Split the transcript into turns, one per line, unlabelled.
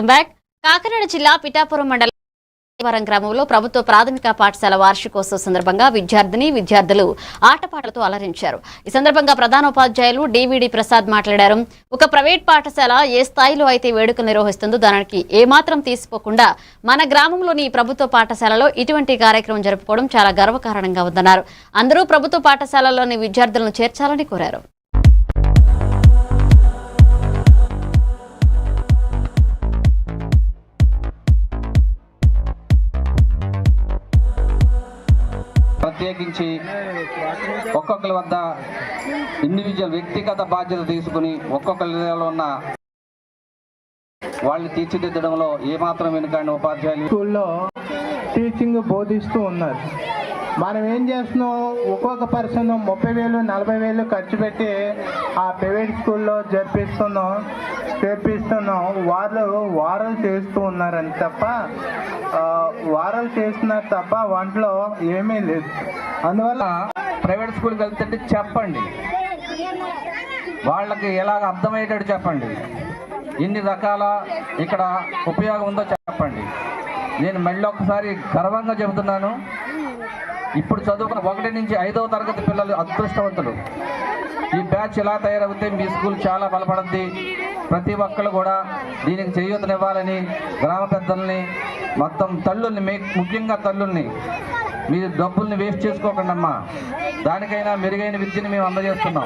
Welcome back. Kakinada జిల్లా పిఠాపురం మండలం గ్రామంలో ప్రభుత్వ ప్రాథమిక పాఠశాల వార్షికోత్సవ సందర్భంగా విద్యార్థులు ఆటపాటలతో అలరించారు. ఈ సందర్భంగా ప్రధానోపాధ్యాయులు డివిడి ప్రసాద్ మాట్లాడారు. ఒక ప్రైవేట్ పాఠశాల ఏ స్థాయిలో అయితే వేడుకలు నిర్వహిస్తుందో దానికి ఏమాత్రం తీసిపోకుండా మన గ్రామంలోని ప్రభుత్వ పాఠశాలలో ఇటువంటి కార్యక్రమం జరుపుకోవడం చాలా గర్వకారణంగా ఉందన్నారు. అందరూ ప్రభుత్వ పాఠశాలలోని విద్యార్థులను చేర్చాలని కోరారు.
ప్రత్యేకించి ఒక్కొక్కరి వద్ద ఇండివిజువల్ వ్యక్తిగత బాధ్యత తీసుకుని ఒక్కొక్కరిలో ఉన్న వాళ్ళని తీర్చిదిద్దడంలో ఏమాత్రం వెనుకండి ఉపాధ్యాయులు
స్కూల్లో టీచింగ్ బోధిస్తూ ఉన్నారు. మనం ఏం చేస్తున్నాం, ఒక్కొక్క పర్సన్ 30,000 40,000 ఖర్చు పెట్టి ఆ ప్రైవేట్ స్కూల్లో చేర్పిస్తున్నాం. వాళ్ళు వారాలు చేస్తూ ఉన్నారని తప్ప వారాలు చేస్తున్నారు తప్ప వంటలో ఏమీ లేదు. అందువల్ల
ప్రైవేట్ స్కూల్కి వెళ్తుంటే చెప్పండి, వాళ్ళకి ఎలాగ అర్థమయ్యేటట్టు చెప్పండి, ఎన్ని రకాల ఇక్కడ ఉపయోగం ఉందో చెప్పండి. నేను మళ్ళీ ఒకసారి గర్వంగా చెబుతున్నాను, ఇప్పుడు చదువుకున్న 1 నుంచి 5వ తరగతి పిల్లలు అదృష్టవంతులు. ఈ బ్యాచ్ ఎలా తయారవుతే మీ స్కూల్ చాలా బలపడుద్ది. ప్రతి ఒక్కరు కూడా దీనికి చేయూతనివ్వాలని గ్రామ పెద్దల్ని, మొత్తం తల్లుల్ని, ముఖ్యంగా తల్లుల్ని, మీరు డబ్బుల్ని వేస్ట్ చేసుకోకండి అమ్మా. దానికైనా మెరుగైన విద్యను మేము అందజేస్తున్నాం.